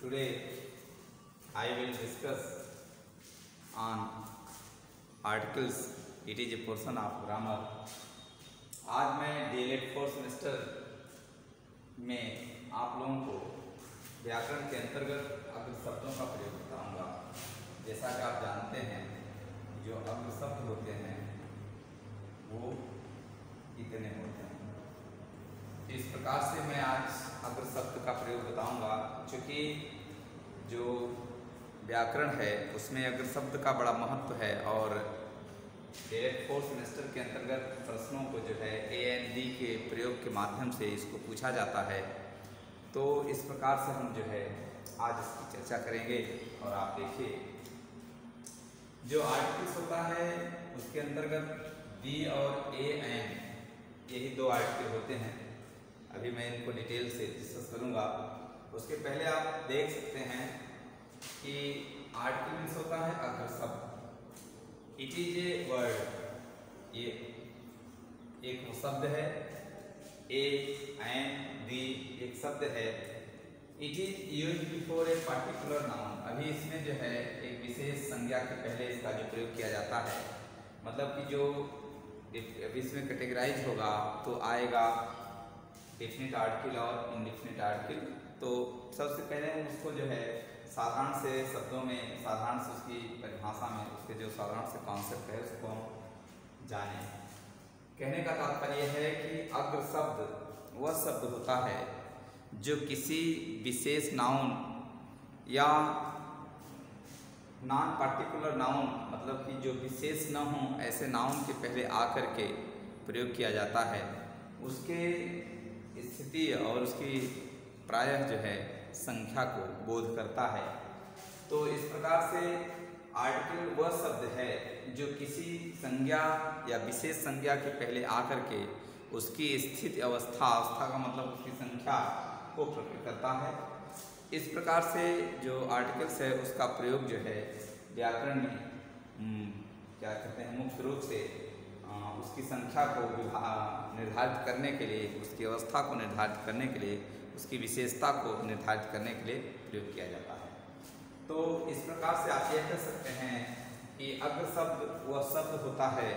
Today I will discuss on articles. It is a portion of grammar. आज मैं DLED 4 semester में आप लोगों को व्याकरण के अंतर्गत अग्र शब्दों का प्रयोग बताऊंगा। जैसा कि आप जानते हैं जो अग्र शब्द होते हैं वो कितने होते हैं। इस प्रकार से मैं आज अग्र शब्द का प्रयोग बताऊंगा। चूँकि जो व्याकरण है उसमें अग्र शब्द का बड़ा महत्व है और DLED 4 सेमेस्टर के अंतर्गत प्रश्नों को जो है AND के प्रयोग के माध्यम से इसको पूछा जाता है। तो इस प्रकार से हम जो है आज इसकी चर्चा करेंगे। और आप देखिए जो आर्टिकल्स होता है उसके अंतर्गत बी और AN यही दो आर्टिकल होते हैं। अभी मैं इनको डिटेल से डिस्कस करूँगा। उसके पहले आप देख सकते हैं कि आर्टिकल मीन्स होता है अग्र शब्द। इट इज ए वर्ड, ये एक शब्द है। AND एक शब्द है। It is use before a particular noun. अभी इसमें जो है एक विशेष संज्ञा के पहले इसका जो प्रयोग किया जाता है, मतलब कि जो इसमें कैटेगराइज होगा तो आएगा डेफिनेट आर्टिकल और इनडेफिनेट आर्टिकल। तो सबसे पहले हम उसको जो है साधारण से शब्दों में, साधारण से उसकी परिभाषा में, उसके जो साधारण से कॉन्सेप्ट है उसको हम जाने। कहने का तात्पर्य है कि अग्र शब्द वह शब्द होता है जो किसी विशेष नाउन या नॉन पार्टिकुलर नाउन, मतलब कि जो विशेष न हो ऐसे नाउन के पहले आकर के प्रयोग किया जाता है। उसके स्थिति और उसकी प्रायः जो है संख्या को बोध करता है। तो इस प्रकार से आर्टिकल वह शब्द है जो किसी संज्ञा या विशेष संज्ञा के पहले आकर के उसकी स्थिति अवस्था का मतलब उसकी संख्या को प्रकट करता है। इस प्रकार से जो आर्टिकल्स है उसका प्रयोग जो है व्याकरण में क्या कहते हैं, मुख्य रूप से उसकी संख्या को निर्धारित करने के लिए, उसकी अवस्था को निर्धारित करने के लिए, उसकी विशेषता को निर्धारित करने के लिए प्रयोग किया जाता है। तो इस प्रकार से आप यह कह सकते हैं कि अग्र शब्द वह शब्द होता है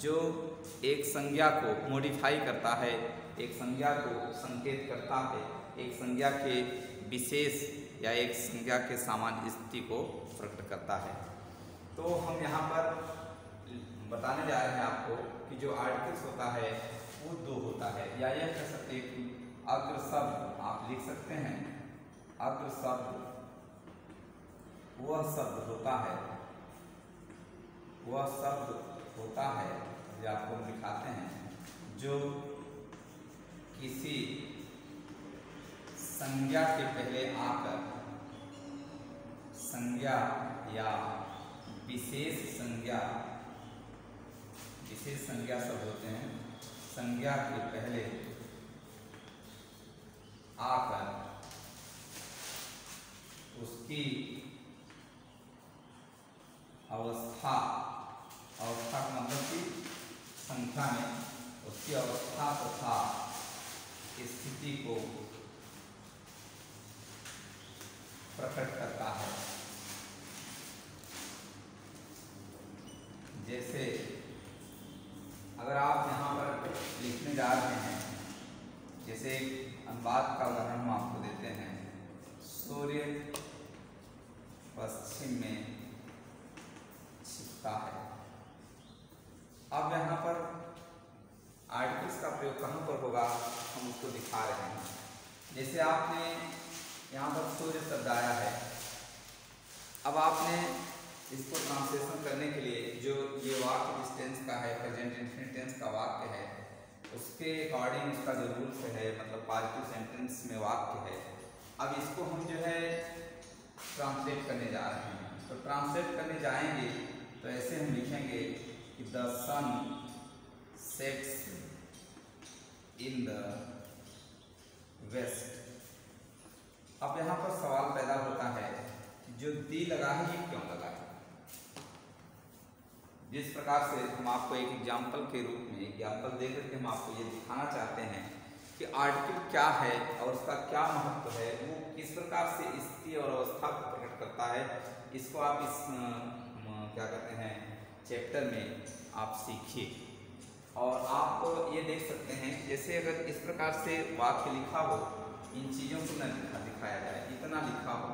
जो एक संज्ञा को मॉडिफाई करता है, एक संज्ञा को संकेत करता है, एक संज्ञा के विशेष या एक संज्ञा के सामान्य स्थिति को प्रकट करता है। तो हम यहाँ पर बताने जा रहे हैं आपको कि जो आर्टिकल्स होता है वो दो होता है, या यह कह सकते हैं कि अग्र शब्द आप लिख सकते हैं। अग्र शब्द वह शब्द होता है, वह शब्द होता है जो आपको हम दिखाते हैं, जो किसी संज्ञा के पहले आकर संज्ञा या विशेष संज्ञा शब्द होते हैं, संज्ञा के पहले आकर उसकी अवस्था का मतलब कि संख्या में उसकी अवस्था तथा स्थिति को प्रकट करता है। जैसे अगर आप यहाँ पर लिखने जा रहे हैं, जैसे अनुवाद का उदाहरण हम आपको देते हैं, सूर्य पश्चिम में छिपता है। अब यहाँ पर आर्टिकल्स का प्रयोग कहाँ पर होगा हम उसको दिखा रहे हैं। जैसे आपने यहाँ पर सूर्य शब्द आया है, अब आपने इसको ट्रांसलेशन करने के लिए जो ये वाक्य जिस टेंस का है, प्रेजेंट इंडेफिनिट टेंस का वाक्य है, उसके अकॉर्डिंग उसका जो रूल्स है, मतलब पार्टिसिपल सेंटेंस में वाक्य है। अब इसको हम जो है ट्रांसलेट करने जा रहे हैं। तो ट्रांसलेट करने जाएंगे तो ऐसे हम लिखेंगे कि the sun sets in the west. अब यहाँ पर सवाल पैदा होता है जो दी लगा है ये क्यों लगा है। जिस प्रकार से हम आपको एक एग्जाम्पल के रूप में एग्जाम्पल देकर के हम आपको ये दिखाना चाहते हैं कि आर्टिकल क्या है और उसका क्या महत्व है, वो किस प्रकार से स्थिति और अवस्था को प्रकट करता है, इसको आप इस क्या कहते हैं चैप्टर में आप सीखिए। और आप ये देख सकते हैं जैसे अगर इस प्रकार से वाक्य लिखा हो, इन चीज़ों को न दिखाया जाए, इतना लिखा हो,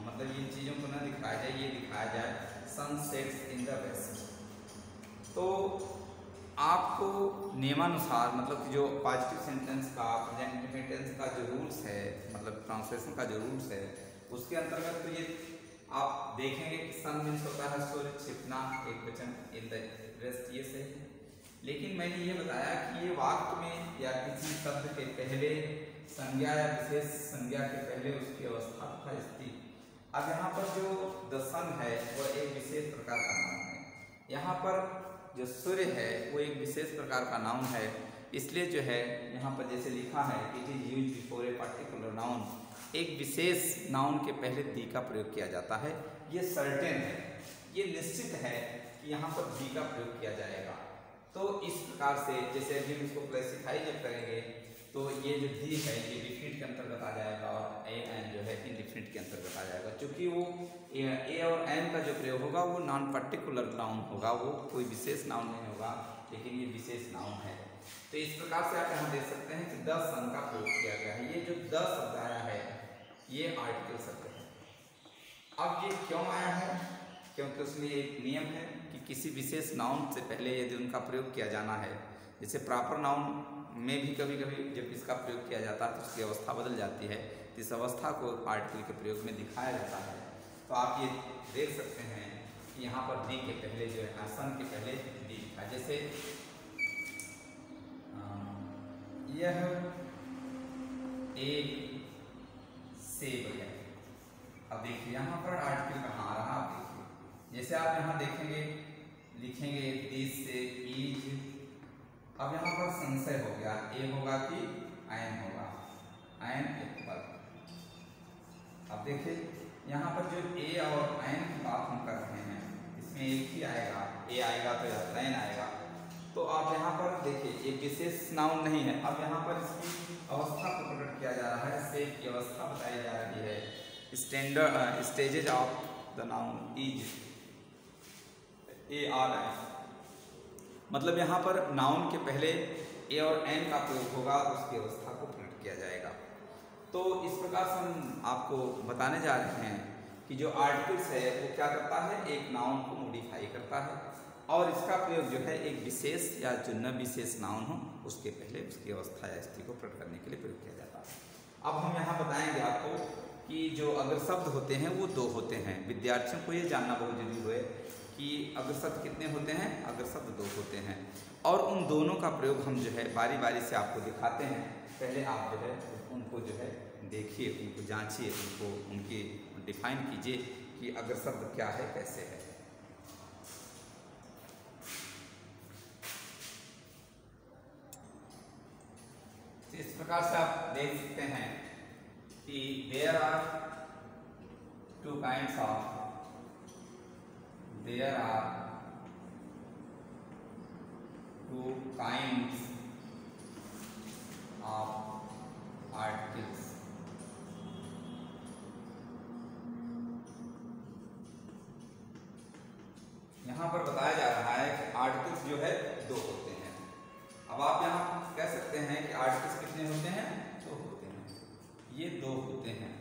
मतलब इन चीज़ों को न दिखाया जाए, ये दिखाया जाए sun sets in the west, तो आपको नियमानुसार मतलब जो पॉजिटिव सेंटेंस का प्रेजेंट टेंस का जो रूल्स है, मतलब ट्रांसलेशन का जो रूल्स है, उसके अंतर्गत तो ये आप देखेंगे कि सन मीन्स होता है सूर्य, छिपना एक वचन, इन द वेस्ट ये सही है। लेकिन मैंने ये बताया कि ये वाक्य में या किसी शब्द के पहले संज्ञा या विशेष संज्ञा के पहले उसकी अवस्था तथा स्थिति। अब यहाँ पर जो द सन है वह एक विशेष प्रकार का नाउन है, यहाँ पर जो सूर्य है वो एक विशेष प्रकार का नाउन है, इसलिए जो है यहाँ पर जैसे लिखा है it is use before a particular noun, एक विशेष नाउन के पहले दी का प्रयोग किया जाता है। ये सर्टेन है, ये निश्चित है कि यहाँ पर दी का प्रयोग किया जाएगा। तो इस प्रकार से जैसे अभी हम इसको क्लासिफाई जब करेंगे तो ये जो दी है ये डिफिनिट के अंतर्गत आ जाएगा और ए एन जो है इनडिफिनिट के अंतर्गत आ जाएगा, क्योंकि वो ए और एन का जो प्रयोग होगा वो नॉन पर्टिकुलर नाउन होगा, वो कोई विशेष नाउन नहीं होगा, लेकिन ये विशेष नाउन है। तो इस प्रकार से आप यहाँ देख सकते हैं कि द सन का प्रयोग किया गया है। ये जो द शब्द आया है ये आर्टिकल शब्द है। अब ये क्यों आया है? क्योंकि उसमें एक नियम है कि किसी विशेष नाउन से पहले यदि उनका प्रयोग किया जाना है, जैसे प्रॉपर नाउन में भी कभी कभी जब इसका प्रयोग किया जाता है तो उसकी अवस्था बदल जाती है, तो इस अवस्था को आर्टिकल के प्रयोग में दिखाया जाता है। तो आप ये देख सकते हैं कि यहाँ पर दी के पहले जो है सन के पहले दी लिखा, जैसे यह एक सेब है। अब देखिए यहाँ पर आर्टिकल कहाँ आ रहा, आप देखिए जैसे आप यहाँ देखेंगे लिखेंगे दिस से इज, अब यहाँ पर संशय हो गया, ए होगा कि आयन होगा, आयन एप्पल। अब देखिए यहाँ पर जो ए और आयन की बात हम कर रहे हैं इसमें एक ही आएगा, ए आएगा तो आयन आएगा। तो आप यहाँ पर देखिए एक विशेष नाउन नहीं है, अब यहाँ पर इसकी अवस्था को प्रकट किया जा रहा है, सेब की अवस्था बताई जा रही है, standard stages of the noun is A R आई, मतलब यहाँ पर नाउन के पहले ए और एन का प्रयोग होगा, उसकी अवस्था को प्रकट किया जाएगा। तो इस प्रकार से हम आपको बताने जा रहे हैं कि जो आर्टिकल्स है वो क्या करता है, एक नाउन को मॉडिफाई करता है और इसका प्रयोग जो है एक विशेष या जो न विशेष नाउन हो उसके पहले उसकी अवस्था या स्थिति को प्रकट करने के लिए प्रयोग किया जाता है। अब हम यहाँ बताएंगे आपको कि जो अगर शब्द होते हैं वो दो होते हैं। विद्यार्थियों को ये जानना बहुत जरूरी है कि अगर शब्द कितने होते हैं, अगर शब्द दो होते हैं और उन दोनों का प्रयोग हम जो है बारी बारी से आपको दिखाते हैं। पहले आप जो है उनको जो है देखिए, उनको जांचिए, उनको उनकी डिफाइन कीजिए कि अगर शब्द क्या है, कैसे है। इस प्रकार से आप देख सकते हैं कि there are two kinds of, there are two kinds of articles. यहाँ पर बताया जा रहा है कि आर्टिकल्स जो है दो होते हैं। अब आप यहाँ कह सकते हैं कि आर्टिकल्स कितने होते हैं, दो होते हैं, ये दो होते हैं।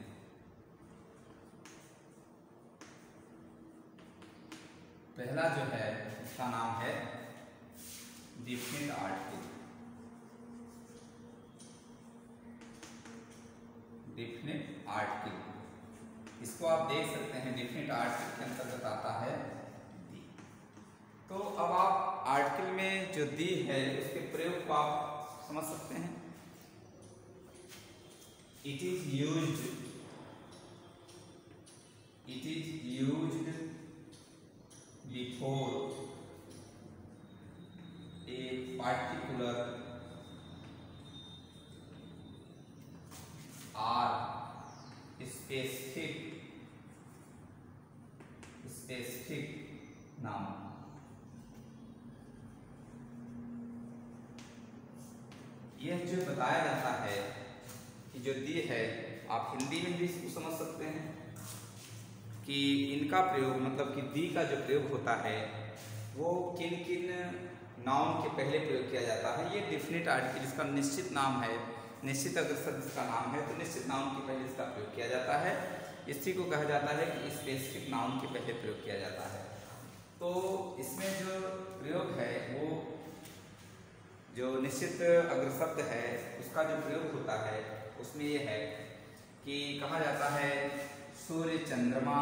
पहला जो है इसका नाम है डिफिनिट आर्टिकल, डिफिनिट आर्टिकल, इसको आप देख सकते हैं डिफिनिट आर्टिकल के अंतर्गत आता है दी। तो अब आप आर्टिकल में जो दी है उसके प्रयोग को आप समझ सकते हैं। It is used, it is used before a particular or specific noun। यह जो बताया जाता है कि जो दी है आप हिंदी में भी इसको समझ सकते हैं कि इनका प्रयोग मतलब कि दी का जो प्रयोग होता है वो किन किन नाउन के पहले प्रयोग किया जाता है। ये डिफिनिट आर्टिकल इसका निश्चित नाम है, निश्चित अग्रसर इसका नाम है, तो निश्चित नाउन के पहले इसका प्रयोग किया जाता है। इसी को कहा जाता है कि स्पेसिफिक नाउन के पहले प्रयोग किया जाता है। तो इसमें जो प्रयोग है वो जो निश्चित अग्रशब्द है उसका जो प्रयोग होता है उसमें ये है कि कहा जाता है सूर्य चंद्रमा,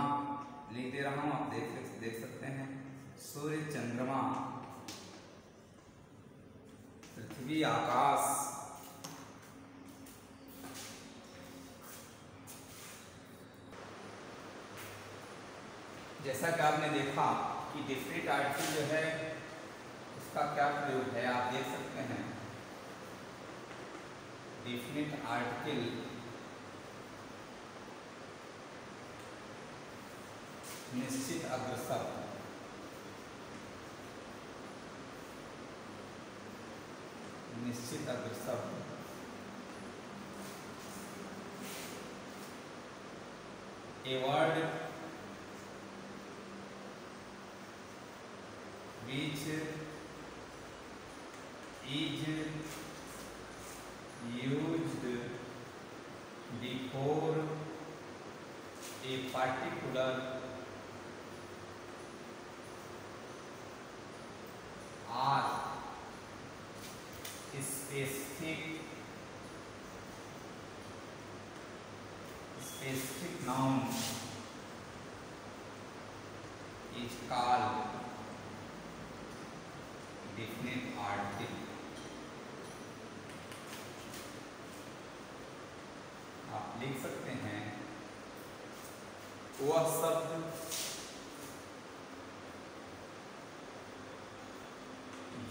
लिख दे रहा हूँ, आप देख सकते हैं, सूर्य चंद्रमा पृथ्वी आकाश, जैसा कि आपने देखा कि डिफरेंट आर्टिकल जो है उसका क्या प्रयोग है, आप देख सकते हैं डिफिनिट आर्टिकल निश्चित अग्रशब्द, निश्चित अग्रशब्द a word which is used before a particular or specific noun is called definite article। आप लिख सकते हैं वह शब्द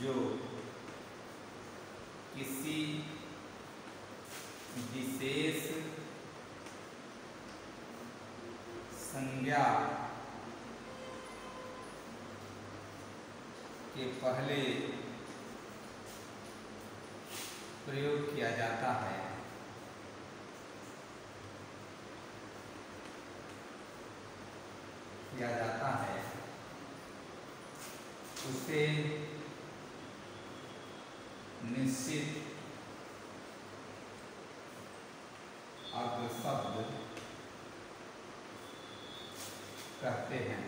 जो किसी विशेष संज्ञा के पहले प्रयोग किया जाता है, उसे निश्चित अग्रशब्द कहते हैं।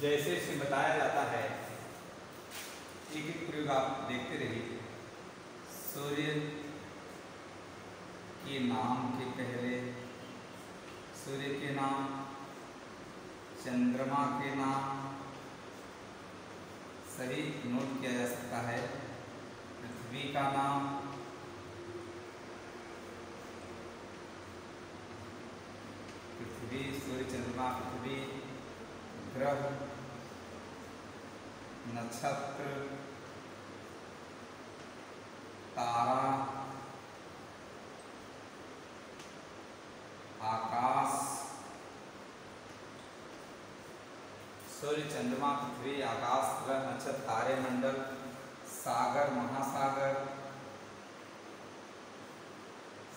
जैसे इसे बताया जाता है, एक एक प्रयोग आप देखते रहिए। सूर्य के नाम के पहले, सूर्य के नाम, चंद्रमा के नाम, सही नोट किया जा सकता है। पृथ्वी का नाम, पृथ्वी, सूर्य चंद्रमा पृथ्वी, ग्रह, नक्षत्र, तारा, आकाश, सूर्य चंद्रमा पृथ्वी आकाश ग्रह नक्षत्र तारे मंडल, सागर महासागर,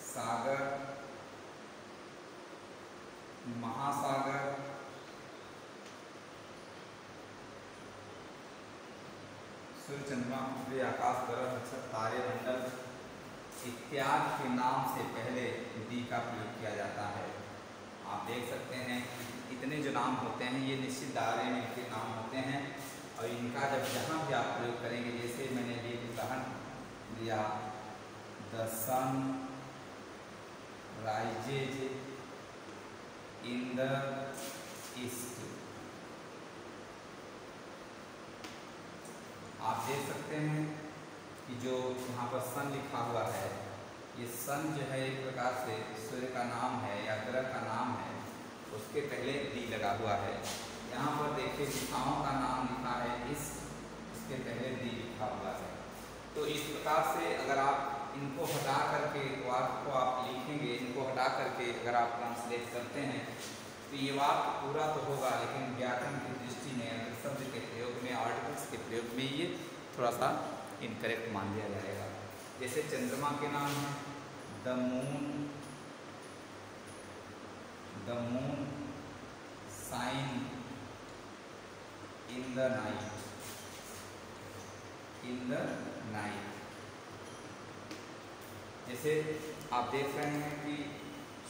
सागर महासागर, सूर्य चंद्रमा पृथ्वी आकाश ग्रह नक्षत्र तारे मंडल इत्यादि के नाम से पहले दी का प्रयोग किया जाता है। आप देख सकते हैं इतने जो नाम होते हैं ये निश्चित दायरे में इनके नाम होते हैं और इनका जब जहाँ भी आप प्रयोग करेंगे, जैसे मैंने ये उदाहरण दिया, the sun rises in the east, आप देख सकते हैं कि जो यहाँ पर सन लिखा हुआ है, ये सन जो है एक प्रकार से सूर्य का नाम है या ग्रह का नाम है, उसके पहले दी लगा हुआ है। यहाँ पर देखिए दिशाओं का नाम लिखा है इसके पहले दी लिखा हुआ है। तो इस प्रकार से अगर आप इनको हटा करके वाक्य को आप लिखेंगे, इनको हटा करके अगर आप ट्रांसलेट करते हैं तो ये वाक्य पूरा तो होगा, लेकिन व्याकरण की दृष्टि में शब्द के प्रयोग में, आर्टिकल्स के प्रयोग में ये थोड़ा सा इनकरेक्ट मान लिया जाएगा। जैसे चंद्रमा के नाम है the moon shine in the night. जैसे आप देख रहे हैं कि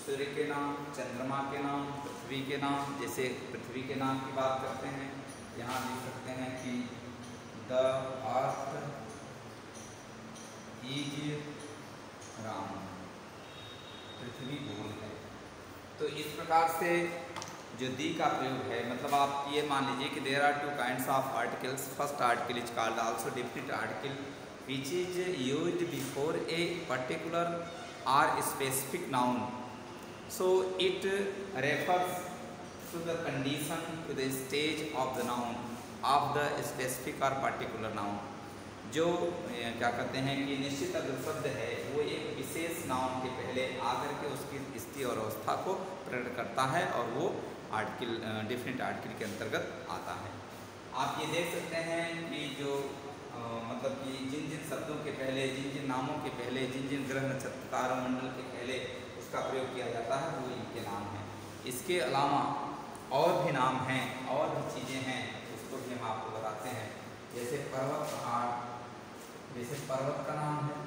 सूर्य के नाम, चंद्रमा के नाम, पृथ्वी के नाम, जैसे पृथ्वी के नाम की बात करते हैं, यहाँ लिख सकते हैं कि द अर्थ इज राउंड, पृथ्वी गोल है। तो इस प्रकार से जो दी का प्रयोग है, मतलब आप ये मान लीजिए कि there are two kinds of articles. First article is called also definite article which is used before a particular or specific noun, so it refers to the condition, to the stage of the noun of the specific or particular noun। जो क्या कहते हैं कि निश्चित अगर शब्द है वो एक विशेष नाउन के पहले आकर के उसकी स्थिति और अवस्था को प्रकट करता है और वो आर्टिकल डेफिनेट आर्टिकल के अंतर्गत आता है। आप ये देख सकते हैं कि जो मतलब कि जिन जिन शब्दों के पहले, जिन जिन नामों के पहले, जिन जिन ग्रह नक्षत्र तारामंडल के पहले उसका प्रयोग किया जाता है वो इनके नाम हैं। इसके अलावा और भी नाम हैं, और भी चीज़ें हैं, उसको भी हम आपको बताते हैं। जैसे पर्वत, पहाड़, जैसे पर्वत का नाम है,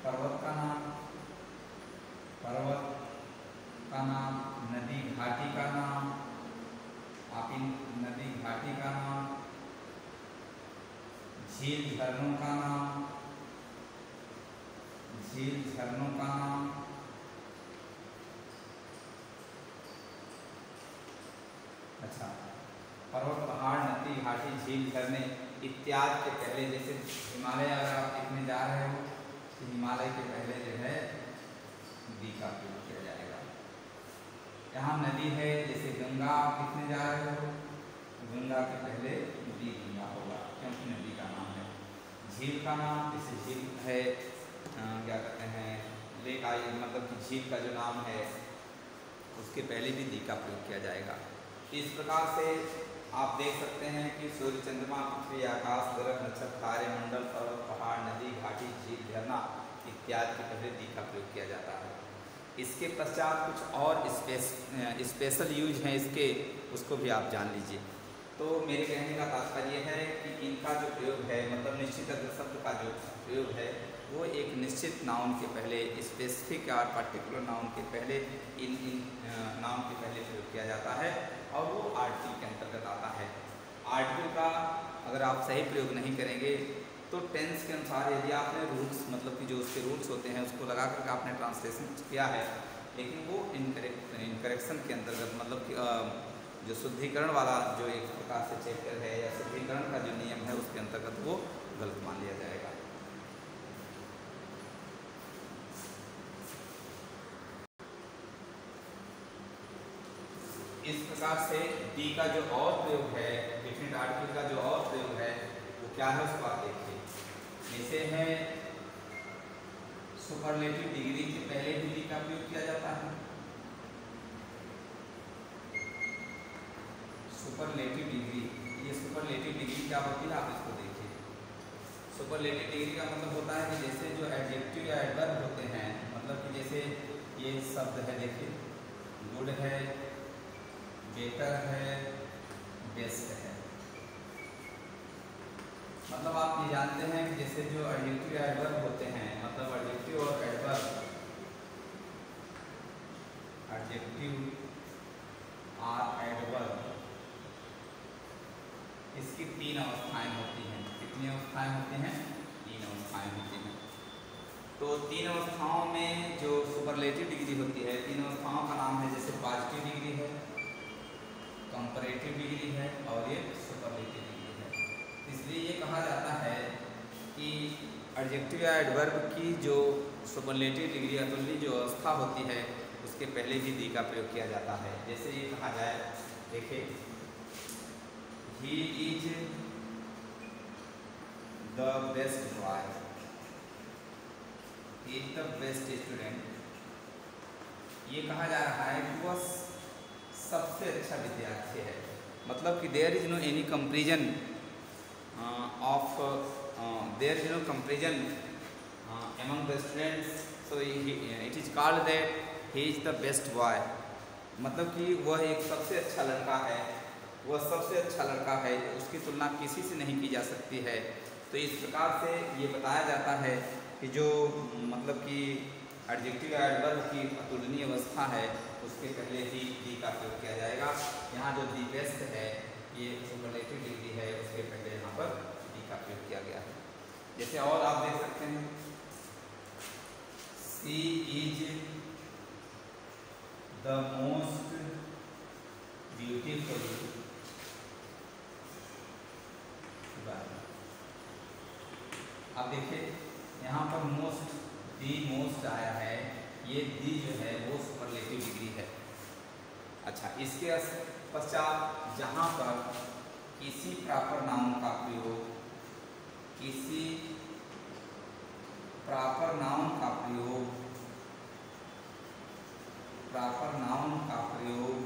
पर्वत का नाम, नदी घाटी का नाम, आप इन नदी घाटी का नाम, झील झरनों का नाम, अच्छा, पर्वत, पहाड़, नदी, घाटी, झील, झरने इत्यादि के पहले, जैसे हिमालय अगर आप देखने जा रहे हो तो हिमालय के पहले जो है दी का प्रयोग किया जाएगा। यहाँ नदी है, जैसे गंगा आप देखने जा रहे हो, गंगा के पहले दी गंगा होगा क्योंकि नदी का नाम है। झील का नाम, जैसे झील है क्या कहते हैं लेक आई, मतलब कि झील का जो नाम है उसके पहले भी दी का प्रयोग किया जाएगा। इस प्रकार से आप देख सकते हैं कि सूर्य, चंद्रमा, पृथ्वी, आकाश, ग्रह, नक्षत्र, तारे, मंडल, पर्वत, पहाड़, नदी, घाटी, झील, झरना इत्यादि के पहले दी का प्रयोग किया जाता है। इसके पश्चात कुछ और स्पेशल यूज हैं इसके, उसको भी आप जान लीजिए। तो मेरे कहने का तात्पर्य है कि इनका जो प्रयोग है, मतलब निश्चित शब्द का जो प्रयोग है वो एक निश्चित नाउन के पहले, स्पेसिफिक और पर्टिकुलर नाउन के पहले, इन नाउन के पहले प्रयोग किया जाता है और वो आर्टिकल के अंतर्गत आता है। आर्टिकल का अगर आप सही प्रयोग नहीं करेंगे तो टेंस के अनुसार यदि आपने रूल्स, मतलब कि जो उसके रूल्स होते हैं उसको लगा करके आपने ट्रांसलेशन किया है, लेकिन वो इनकरेक्शन के अंतर्गत, मतलब कि जो शुद्धिकरण वाला जो एक प्रकार से चैप्टर है या शुद्धिकरण का जो नियम है उसके अंतर्गत वो गलत मान लिया जाएगा। इस प्रकार से दी का जो और प्रयोग है, डेफिनेट आर्टिकल का जो और प्रयोग है वो क्या है उसको आप देखिए। जैसे है सुपरलेटिव डिग्री के पहले भी दी का प्रयोग किया जाता है। सुपरलेटिव डिग्री, ये सुपरलेटिव डिग्री क्या होती है आप इसको देखिए। सुपरलेटिव डिग्री का मतलब होता है कि जैसे जो एडजेक्टिव या एडवर्ब होते हैं, मतलब कि जैसे ये शब्द है, देखिए गुड है, बेटर है, बेस्ट है, मतलब आप ये जानते हैं कि जैसे जो एडजेक्टिव या एडवर्ब होते हैं, मतलब एडजेक्टिव और एडवर्ब, एडजेक्टिव और एडवर्ब इसकी तीन अवस्थाएं होती हैं। कितनी अवस्थाएं होती हैं? तीन अवस्थाएं होती हैं। तो तीन अवस्थाओं में जो सुपरलेटिव डिग्री होती है, तीन अवस्थाओं का नाम है, जैसे पॉजिटिव डिग्री है, कंपैरेटिव डिग्री है और ये सुपरलेटिव डिग्री है। इसलिए ये कहा जाता है कि एडजेक्टिव या एडवर्ब की जो सुपरलेटिव डिग्री अतुल्य जो अवस्था होती है उसके पहले भी दी का प्रयोग किया जाता है। जैसे ये कहा जाए, देखिए he is the best boy, he is the best student, ये कहा जा रहा है कि वह सबसे अच्छा विद्यार्थी है, मतलब कि there is no any comparison of there is no comparison among the students, so it is called that he is the best boy, मतलब कि वह एक सबसे अच्छा लड़का है, वह सबसे अच्छा लड़का है, उसकी तुलना किसी से नहीं की जा सकती है। तो इस प्रकार से ये बताया जाता है कि जो मतलब कि एडजेक्टिव एडवर्ब की अतुलनीय अवस्था है उसके पहले ही दी का प्रयोग किया जाएगा। यहाँ जो दी बेस्ट है ये सुपरलेटिव डिग्री है, उसके पहले यहाँ पर दी का प्रयोग किया गया है। जैसे और आप देख सकते हैं, she is the most beautiful, अब देखिए यहाँ पर मोस्ट, दी मोस्ट आया है, ये दी जो है वो सुपरलेटिव डिग्री है। अच्छा, इसके पश्चात जहाँ पर किसी प्रॉपर नाउन का प्रयोग, किसी प्रॉपर नाउन का प्रयोग, प्रॉपर नाउन का प्रयोग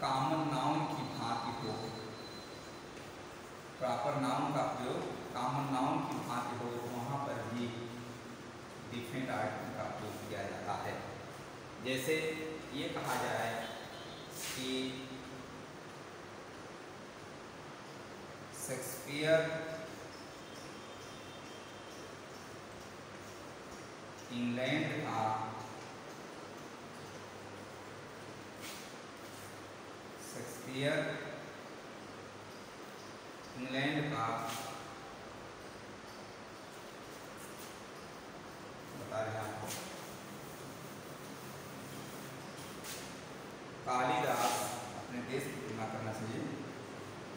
कॉमन नाउन की भांति हो, प्रॉपर नाउन का प्रयोग कॉमन नाउन की भांति हो, वहाँ पर भी डिफरेंट आर्टिकल का प्रयोग किया जाता है। जैसे ये कहा जाए कि शेक्सपियर इंग्लैंड का इंग्लैंड का बता रहे हैं आपको, कालिदास, अपने देश की तुलना करना चाहिए,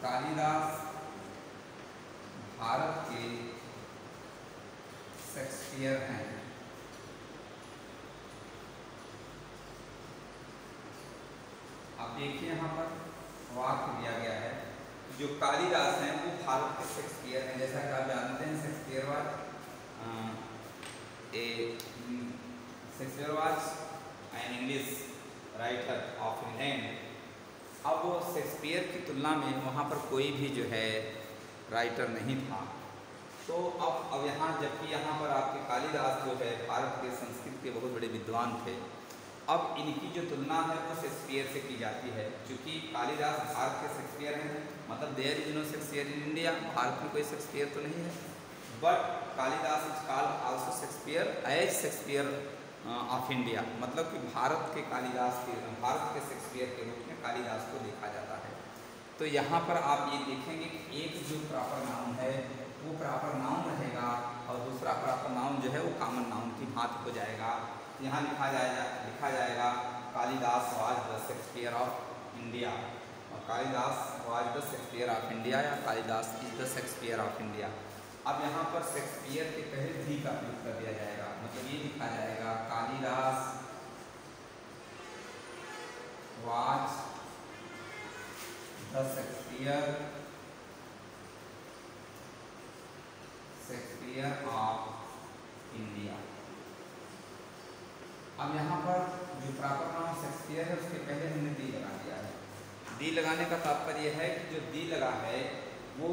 कालिदास भारत के शेक्सपियर हैं। आप देखिए यहाँ पर वाक्य दिया गया है, जो कालिदास हैं वो भारत के शेक्सपियर हैं। जैसा कि आप जानते हैं Shakespeare was an English writer of England. अब वो शेक्सपियर की तुलना में वहाँ पर कोई भी जो है राइटर नहीं था। तो अब यहाँ जबकि यहाँ पर आपके कालिदास जो है भारत के संस्कृत के बहुत बड़े विद्वान थे, अब इनकी जो तुलना है वो शेक्सपियर से की जाती है। क्योंकि कालिदास भारत के शेक्सपियर हैं, मतलब there is no Shakespeare in India, Bharat में कोई शेक्सपियर तो नहीं है, but Kalidas is called also Shakespeare as Shakespeare of India, मतलब कि भारत के कालिदास के, भारत के शेक्सपियर के रूप में कालिदास को देखा जाता है। तो यहाँ पर आप ये देखेंगे कि एक जो प्रॉपर नाउन है वो प्रॉपर नाउन रहेगा और दूसरा प्रॉपर नाउन जो है वो कॉमन नाउन की भांति हो जाएगा। यहाँ लिखा जाएगा Kalidas was the Shakespeare of India, और Kalidas was the Shakespeare of India या Kalidas is the Shakespeare of India. अब यहाँ पर शेक्सपियर के पहले दी का प्रयोग कर दिया जाएगा, मतलब ये लिखा जाएगा Kalidas was the Shakespeare of India. अब यहाँ पर जो प्रॉपर नाउन शेक्सपियर है उसके पहले हमने दी लगा दिया है। दी लगाने का तात्पर्य है कि जो दी लगा है वो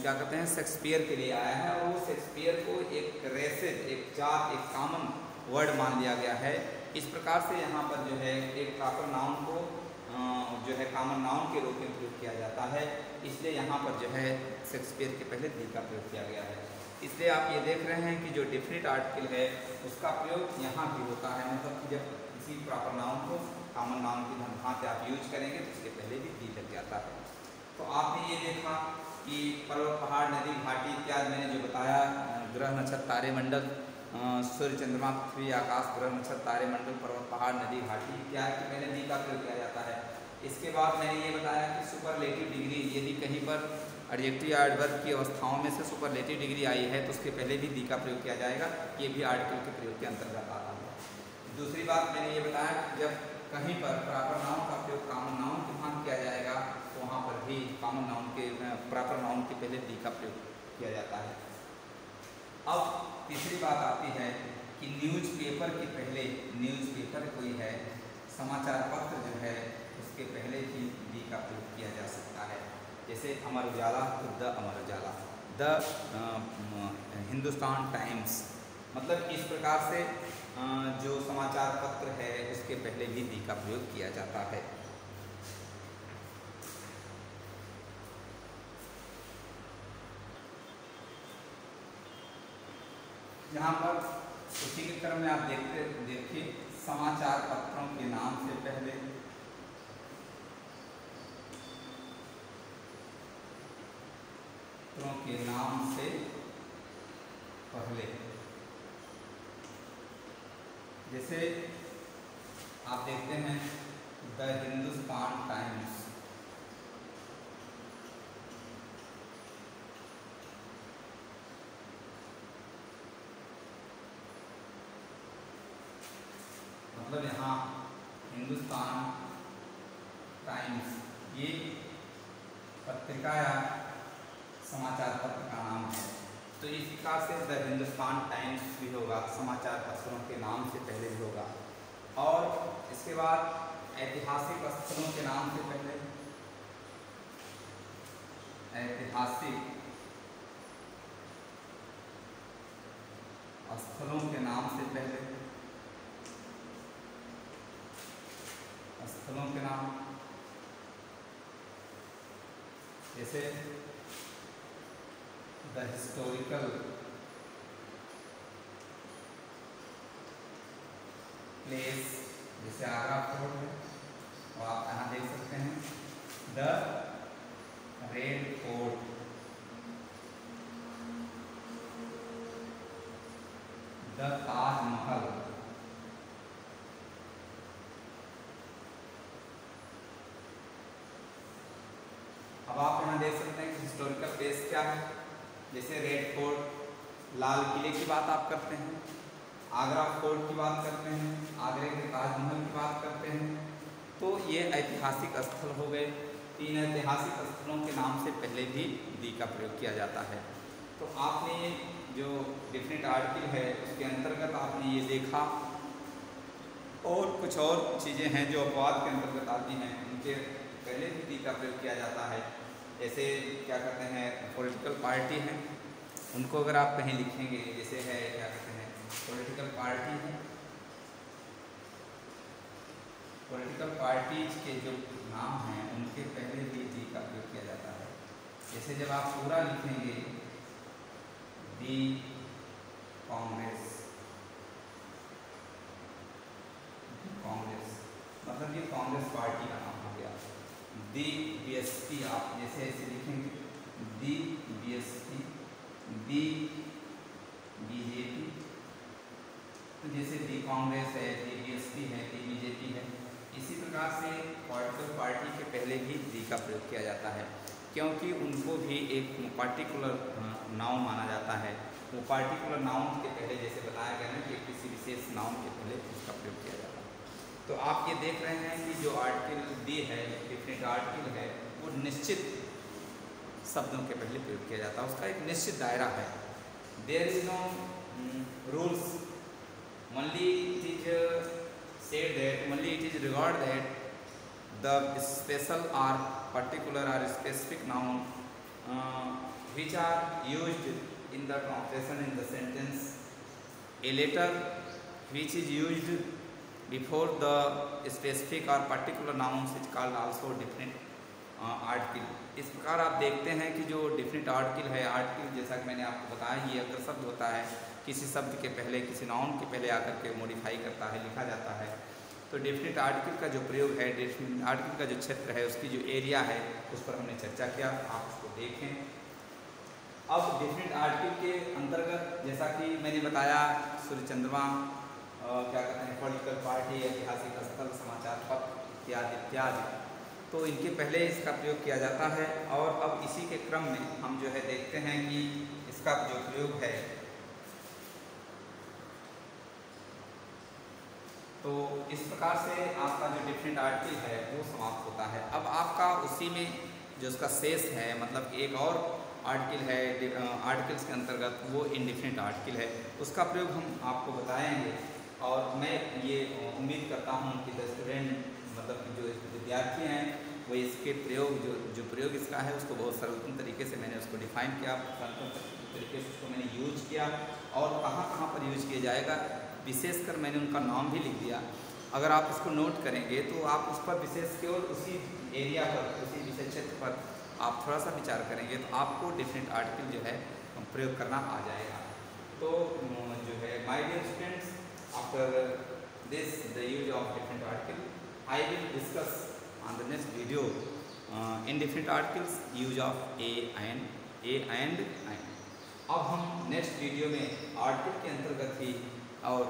क्या कहते हैं शेक्सपियर के लिए आया है, और वो शेक्सपियर को एक रेसेज, एक जात, एक कॉमन वर्ड मान लिया गया है। इस प्रकार से यहाँ पर जो है एक प्रॉपर नाउन को जो है कॉमन नाउन के रूप में प्रयोग किया जाता है, इसलिए यहाँ पर जो है शेक्सपियर के पहले दी का प्रयोग किया गया है। इसलिए आप ये देख रहे हैं कि जो डिफिनिट आर्टिकल है उसका प्रयोग यहाँ भी होता है, मतलब कि जब किसी प्रॉपर नाउन को कॉमन नाउन की भांति आप यूज करेंगे तो उसके पहले भी दी लग जाता है। तो आपने ये देखा कि पर्वत, पहाड़, नदी, घाटी इत्यादि मैंने जो बताया, ग्रह, नक्षत्र, तारे मंडल, सूर्य, चंद्रमा, पृथ्वी, आकाश, ग्रह, नक्षत्र, तारे मंडल, पर्वत, पहाड़, नदी, घाटी इत्यादि के पहले दी का प्रयोग किया जाता है। इसके बाद मैंने ये बताया कि सुपरलेटिव डिग्री, यदि कहीं पर एडजेक्टिव या एडवर्ब की अवस्थाओं में से सुपरलेटिव डिग्री आई है तो उसके पहले भी दी का प्रयोग किया जाएगा, ये भी आर्टिकल के प्रयोग के अंतर्गत आता है। दूसरी बात मैंने ये बताया कि जब कहीं पर प्रॉपर नाउन का प्रयोग कॉमन नाउन के भांति किया जाएगा तो वहाँ पर भी कॉमन नाउन के प्रॉपर नाउन के पहले दी का प्रयोग किया जाता है। अब तीसरी बात आती है कि न्यूज़पेपर के पहले, न्यूज़पेपर कोई है, समाचार पत्र जो है उसके पहले भी दी का प्रयोग किया जा सकता है। जैसे Amar Ujala, the Amar Ujala, the Hindustan Times. मतलब इस प्रकार से जो समाचार पत्र है उसके पहले भी दी का प्रयोग किया जाता है। यहाँ पर उसी के क्रम में आप देखिए समाचार पत्रों के नाम से पहले पत्रों के नाम से पहले, जैसे आप देखते हैं द हिंदुस्तान टाइम्स, मतलब यहाँ हिंदुस्तान टाइम्स ये पत्रिका या समाचार पत्र का नाम है। तो इस प्रकार से द हिंदुस्तान टाइम्स भी होगा, समाचार पत्रों के नाम से पहले भी होगा। और इसके बाद ऐतिहासिक स्थलों के नाम से पहले, ऐतिहासिक स्थलों के नाम से पहले, स्थलों के नाम जैसे द हिस्टोरिकल प्लेस, जैसे आगरा फोर्ट है, और आप यहाँ देख सकते हैं the red fort, the Taj Mahal, अब आप यहाँ देख सकते हैं कि हिस्टोरिकल प्लेस क्या है। जैसे रेड फोर्ट, लाल किले की बात आप करते हैं, आगरा फोर्ट की बात करते हैं, आगरे के ताजमहल की बात करते हैं, तो ये ऐतिहासिक स्थल हो गए। तीन ऐतिहासिक स्थलों के नाम से पहले भी दी का प्रयोग किया जाता है। तो आपने जो डिफरेंट आर्टिकल है उसके अंतर्गत आपने ये देखा, और कुछ और चीज़ें हैं जो अपवाद के अंतर्गत आती हैं, उनके पहले भी दी का प्रयोग किया जाता है। जैसे क्या कहते हैं, पॉलिटिकल पार्टी हैं, उनको अगर आप कहीं लिखेंगे, जैसे है क्या कहते हैं पॉलिटिकल पार्टी है, पॉलिटिकल पार्टीज के जो नाम हैं उनके पहले भी दी का प्रयोग किया जाता है। जैसे जब आप पूरा लिखेंगे दी कांग्रेस, कांग्रेस मतलब ये कांग्रेस पार्टी का नाम हो गया। दी बीएसपी आप जैसे ऐसे लिखेंगे, दी बीएसपी, दी बीजेपी, तो जैसे दी कांग्रेस है, दी बीएसपी है, दी बीजेपी है। इसी प्रकार से पॉलिटिकल पार्टी के पहले भी दी का प्रयोग किया जाता है, क्योंकि उनको भी एक पार्टिकुलर नाउन माना जाता है। वो पार्टिकुलर नाउन के पहले, जैसे बताया गया ना कि किसी विशेष नाउन के पहले इसका प्रयोग किया जाता है। तो आप ये देख रहे हैं कि जो आर्टिकल दी है, डिफरेंट आर्टिकल है, वो निश्चित शब्दों के पहले प्रयोग किया जाता है, उसका एक निश्चित दायरा है। There is no rules, only it is said that only it is regard that the special or particular or specific noun which are used in the translation in the sentence, a letter which is used before the specific or particular nouns is called also different article। इस प्रकार आप देखते हैं कि जो different article है, article जैसा कि मैंने आपको बताया ये अगर शब्द होता है किसी शब्द के पहले, किसी नाउन के पहले आकर के मॉडिफाई करता है, लिखा जाता है। तो डिफरेंट आर्टिकल का जो प्रयोग है, डिफरेंट आर्टिकल का जो क्षेत्र है, उसकी जो एरिया है, उस पर हमने चर्चा किया, आप उसको देखें। अब डिफरेंट आर्टिकल के अंतर्गत जैसा कि मैंने बताया, सूर्य चंद्रमा, क्या कहते हैं पॉलिटिकल पार्टी, ऐतिहासिक स्थल, समाचार पत्र इत्यादि इत्यादि, तो इनके पहले इसका प्रयोग किया जाता है। और अब इसी के क्रम में हम जो है देखते हैं कि इसका जो प्रयोग है, तो इस प्रकार से आपका जो डिफरेंट आर्टिकल है वो समाप्त होता है। अब आपका उसी में जो उसका शेष है, मतलब एक और आर्टिकल है आर्टिकल्स के अंतर्गत, वो इनडिफरेंट आर्टिकल है, उसका प्रयोग हम आपको बताएंगे। और मैं ये उम्मीद करता हूँ कि द स्टूडेंट, मतलब कि जो विद्यार्थी हैं वो इसके प्रयोग जो प्रयोग इसका है उसको बहुत सरलतम तरीके से मैंने उसको डिफाइन किया, सरलतम तरीके से उसको मैंने यूज किया और कहाँ कहाँ पर यूज किया जाएगा विशेषकर मैंने उनका नाम भी लिख दिया। अगर आप इसको नोट करेंगे तो आप उस पर विशेष केवल उसी एरिया पर, उसी विषय क्षेत्र पर आप थोड़ा सा विचार करेंगे तो आपको डिफरेंट आर्टिकल जो है प्रयोग करना आ जाएगा। तो जो है my dear students, after this the use of different article, I will discuss on the next video in different articles use of a and अब हम नेक्स्ट वीडियो में आर्टिकल के अंतर्गत ही और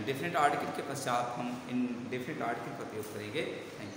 डिफरेंट आर्टिकल के पश्चात हम इन डिफरेंट आर्टिकल का प्रयोग करेंगे। Thank you.